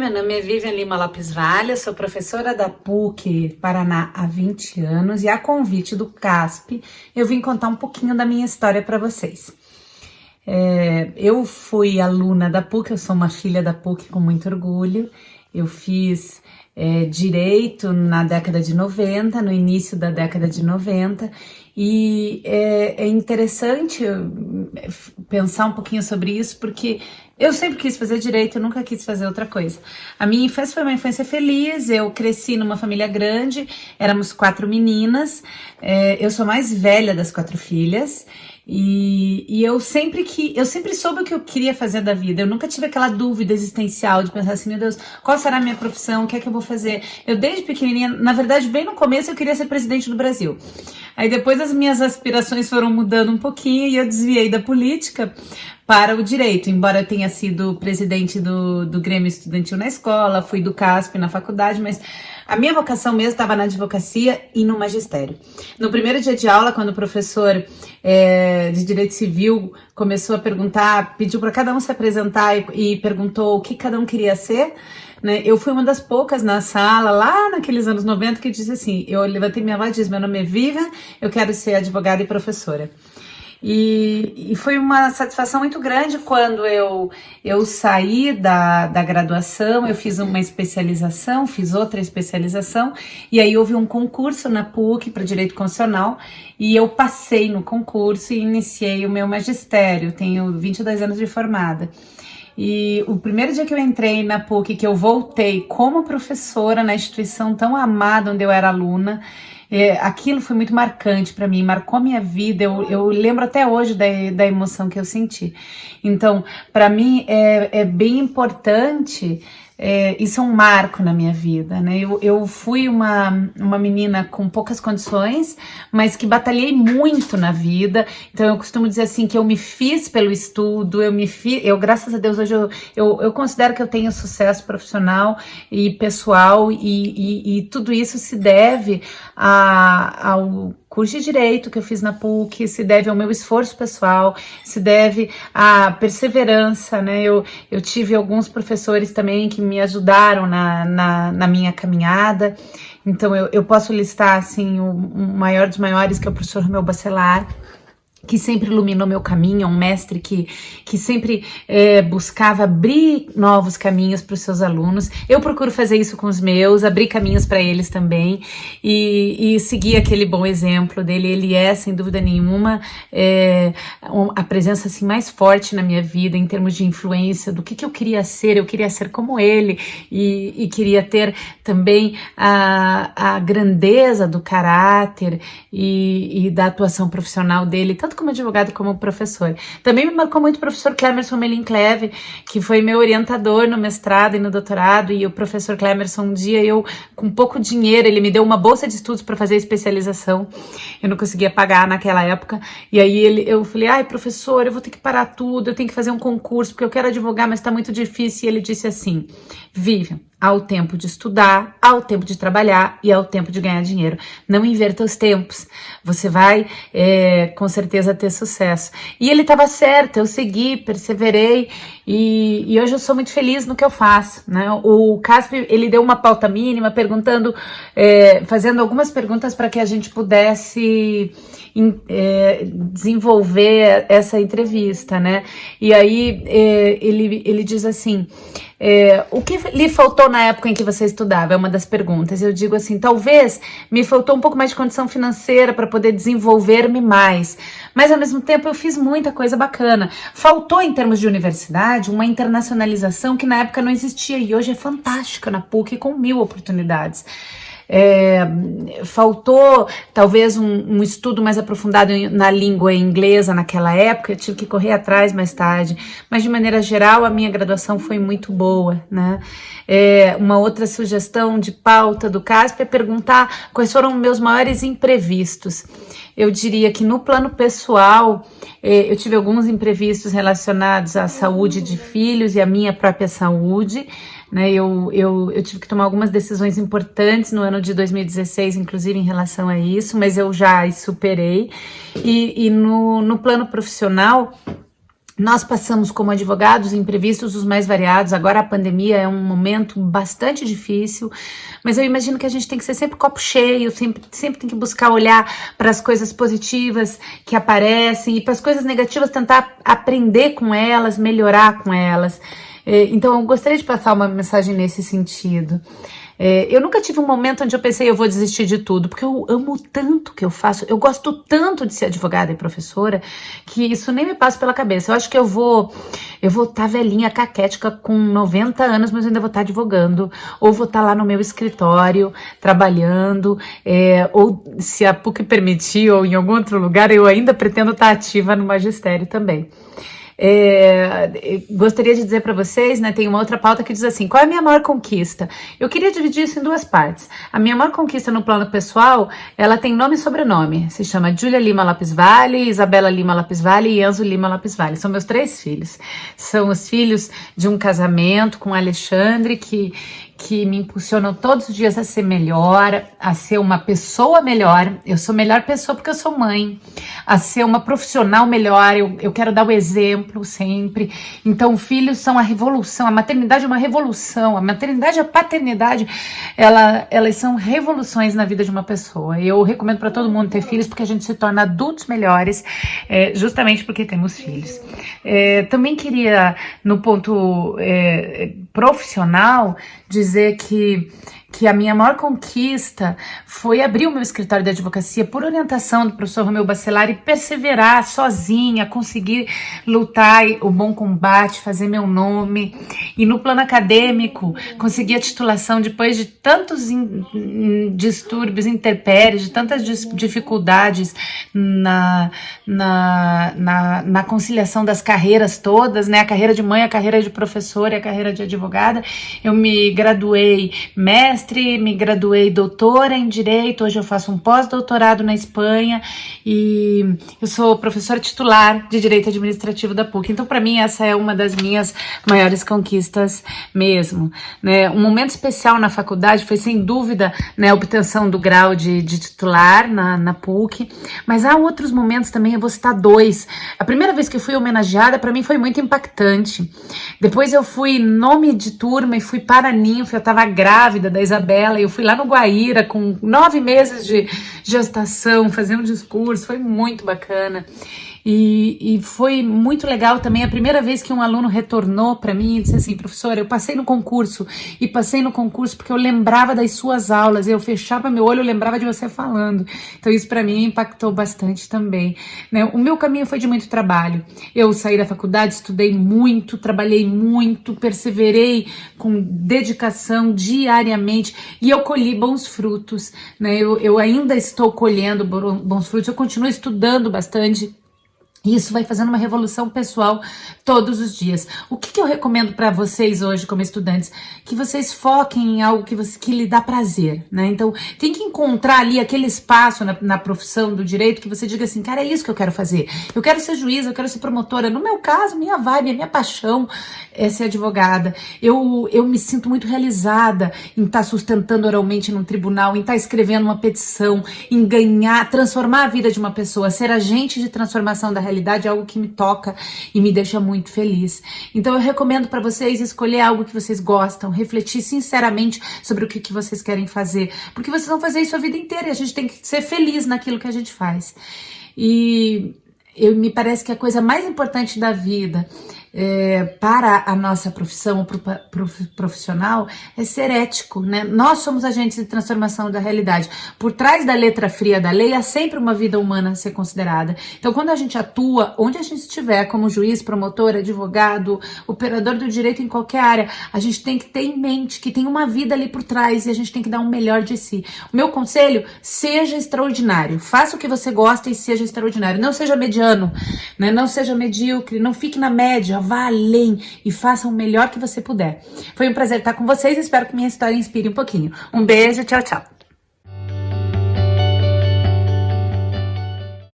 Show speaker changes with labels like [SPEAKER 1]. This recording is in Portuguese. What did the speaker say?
[SPEAKER 1] meu nome é Vivian Lima Lopes Vale, eu sou professora da PUC Paraná há 20 anos e a convite do CASP eu vim contar um pouquinho da minha história para vocês. Eu fui aluna da PUC, eu sou uma filha da PUC com muito orgulho. Eu fiz Direito na década de 90, no início da década de 90, e é interessante pensar um pouquinho sobre isso, porque eu sempre quis fazer Direito, eu nunca quis fazer outra coisa. A minha infância foi uma infância feliz, eu cresci numa família grande, éramos 4 meninas, eu sou a mais velha das 4 filhas, e eu sempre soube o que eu queria fazer da vida. Eu nunca tive aquela dúvida existencial de pensar assim, meu Deus, qual será a minha profissão, o que é que eu vou fazer? Eu desde pequenininha, na verdade, bem no começo eu queria ser presidente do Brasil. Aí depois as minhas aspirações foram mudando um pouquinho e eu desviei da política para o direito, embora eu tenha sido presidente do Grêmio Estudantil na escola, fui do CASP na faculdade, mas a minha vocação mesmo estava na advocacia e no magistério. No primeiro dia de aula, quando o professor de Direito Civil começou a perguntar, pediu para cada um se apresentar e perguntou o que cada um queria ser, né? Eu fui uma das poucas na sala, lá naqueles anos 90, que disse assim, eu levantei minha voz e disse, meu nome é Vivian, eu quero ser advogada e professora. E foi uma satisfação muito grande quando eu saí da graduação, eu fiz uma especialização, fiz outra especialização, e aí houve um concurso na PUC para Direito Constitucional, e eu passei no concurso e iniciei o meu magistério, tenho 22 anos de formada. E o primeiro dia que eu entrei na PUC, que eu voltei como professora na instituição tão amada onde eu era aluna, aquilo foi muito marcante para mim, marcou minha vida, eu lembro até hoje da emoção que eu senti. Então, para mim é bem importante, isso é um marco na minha vida, né? Eu fui uma menina com poucas condições, mas que batalhei muito na vida. Então eu costumo dizer assim que eu me fiz pelo estudo, eu graças a Deus hoje eu considero que eu tenho sucesso profissional e pessoal, e tudo isso se deve ao curso de Direito que eu fiz na PUC, se deve ao meu esforço pessoal, se deve à perseverança, né? Eu tive alguns professores também que me ajudaram na minha caminhada. Então eu posso listar assim, o maior dos maiores, que é o professor Romeu Bacelar, que sempre iluminou meu caminho, um mestre que sempre buscava abrir novos caminhos para os seus alunos. Eu procuro fazer isso com os meus, abrir caminhos para eles também, e seguir aquele bom exemplo dele. Ele é, sem dúvida nenhuma, a presença assim, mais forte na minha vida, em termos de influência, do que eu queria ser como ele, e queria ter também a grandeza do caráter e da atuação profissional dele, tanto como advogado como professor. Também me marcou muito o professor Clemerson Melincleve, que foi meu orientador no mestrado e no doutorado, e o professor Clemerson, um dia com pouco dinheiro, ele me deu uma bolsa de estudos para fazer a especialização, eu não conseguia pagar naquela época, e aí eu falei, ai professor, eu vou ter que parar tudo, eu tenho que fazer um concurso, porque eu quero advogar, mas está muito difícil, e ele disse assim, Vivian, há o tempo de estudar, há o tempo de trabalhar e há o tempo de ganhar dinheiro. Não inverta os tempos. Você vai, com certeza, ter sucesso. E ele estava certo, eu segui, perseverei e hoje eu sou muito feliz no que eu faço, né? O CASP, ele deu uma pauta mínima, perguntando, fazendo algumas perguntas para que a gente pudesse desenvolver essa entrevista, né? E aí ele diz assim, o que lhe faltou na época em que você estudava? É uma das perguntas. Eu digo assim, talvez me faltou um pouco mais de condição financeira para poder desenvolver-me mais, mas ao mesmo tempo eu fiz muita coisa bacana. Faltou, em termos de universidade, uma internacionalização que na época não existia e hoje é fantástica na PUC, com 1000 oportunidades. Faltou talvez um estudo mais aprofundado na língua inglesa naquela época, eu tive que correr atrás mais tarde, mas de maneira geral a minha graduação foi muito boa, né? Uma outra sugestão de pauta do CASP é perguntar quais foram meus maiores imprevistos. Eu diria que no plano pessoal, eu tive alguns imprevistos relacionados à saúde de filhos e à minha própria saúde, né? Eu tive que tomar algumas decisões importantes no ano de 2016, inclusive em relação a isso, mas eu já as superei. E no plano profissional, Nós passamos como advogados imprevistos os mais variados, agora a pandemia é um momento bastante difícil, mas eu imagino que a gente tem que ser sempre copo cheio, sempre tem que buscar olhar para as coisas positivas que aparecem e para as coisas negativas tentar aprender com elas, melhorar com elas. Então eu gostaria de passar uma mensagem nesse sentido. Eu nunca tive um momento onde eu pensei eu vou desistir de tudo, porque eu amo tanto o que eu faço, eu gosto tanto de ser advogada e professora, que isso nem me passa pela cabeça. Eu acho que eu vou estar velhinha, caquética, com 90 anos, mas eu ainda vou estar advogando, ou vou estar lá no meu escritório, trabalhando, ou se a PUC permitir, ou em algum outro lugar, eu ainda pretendo estar ativa no magistério também. Gostaria de dizer para vocês, né, tem uma outra pauta que diz assim, qual é a minha maior conquista? Eu queria dividir isso em duas partes. A minha maior conquista no plano pessoal, ela tem nome e sobrenome, se chama Júlia Lima Lapisvali, Isabela Lima Lapisvali e Enzo Lima Lapisvali, são meus 3 filhos, são os filhos de um casamento com Alexandre, que me impulsionam todos os dias a ser melhor, a ser uma pessoa melhor. Eu sou melhor pessoa porque eu sou mãe, a ser uma profissional melhor, eu quero dar o exemplo sempre. Então, filhos são a revolução, a maternidade é uma revolução, a maternidade e a paternidade, elas são revoluções na vida de uma pessoa. Eu recomendo para todo mundo ter filhos porque a gente se torna adultos melhores, justamente porque temos filhos. Também queria, no ponto profissional, dizer que a minha maior conquista foi abrir o meu escritório de advocacia por orientação do professor Romeu Bacelar e perseverar sozinha, conseguir lutar o bom combate, fazer meu nome. E no plano acadêmico, conseguir a titulação depois de tantos distúrbios, intempéries, de tantas dificuldades na conciliação das carreiras todas, né? A carreira de mãe, a carreira de professora e a carreira de advogada. Eu me graduei mestre, me graduei doutora em Direito, hoje eu faço um pós-doutorado na Espanha e eu sou professora titular de Direito Administrativo da PUC. Então, para mim, essa é uma das minhas maiores conquistas mesmo, né? Um momento especial na faculdade foi, sem dúvida, né, a obtenção do grau de titular na PUC, mas há outros momentos também, eu vou citar 2. A primeira vez que eu fui homenageada, para mim, foi muito impactante. Depois eu fui nome de turma e fui paraninfo, eu estava grávida da Isabela, e eu fui lá no Guaíra com 9 meses de gestação, fazer um discurso, foi muito bacana. E foi muito legal também a primeira vez que um aluno retornou para mim e disse assim, professora, eu passei no concurso, e passei no concurso porque eu lembrava das suas aulas, eu fechava meu olho, eu lembrava de você falando. Então isso para mim impactou bastante também, né? O meu caminho foi de muito trabalho. Eu saí da faculdade, estudei muito, trabalhei muito, perseverei com dedicação diariamente e eu colhi bons frutos, né? Eu ainda estou colhendo bons frutos, eu continuo estudando bastante. E isso vai fazendo uma revolução pessoal todos os dias. O que eu recomendo para vocês hoje, como estudantes? Que vocês foquem em algo que lhe dá prazer, né? Então, tem que encontrar ali aquele espaço na profissão do direito que você diga assim, cara, é isso que eu quero fazer. Eu quero ser juíza, eu quero ser promotora. No meu caso, minha vibe, minha paixão é ser advogada. Eu me sinto muito realizada em estar sustentando oralmente num tribunal, em estar escrevendo uma petição, em ganhar, transformar a vida de uma pessoa, ser agente de transformação da realidade é algo que me toca e me deixa muito feliz. Então eu recomendo para vocês escolher algo que vocês gostam, refletir sinceramente sobre o que vocês querem fazer, porque vocês vão fazer isso a vida inteira e a gente tem que ser feliz naquilo que a gente faz. E me parece que a coisa mais importante da vida para a nossa profissão, ou profissional, é ser ético, né? Nós somos agentes de transformação da realidade. Por trás da letra fria da lei, há sempre uma vida humana a ser considerada. Então, quando a gente atua, onde a gente estiver, como juiz, promotor, advogado, operador do direito em qualquer área, a gente tem que ter em mente que tem uma vida ali por trás e a gente tem que dar o melhor de si. O meu conselho, seja extraordinário. Faça o que você gosta e seja extraordinário. Não seja mediano, né? Não seja medíocre, não fique na média, vá além e faça o melhor que você puder. Foi um prazer estar com vocês, espero que minha história inspire um pouquinho. Um beijo, tchau, tchau.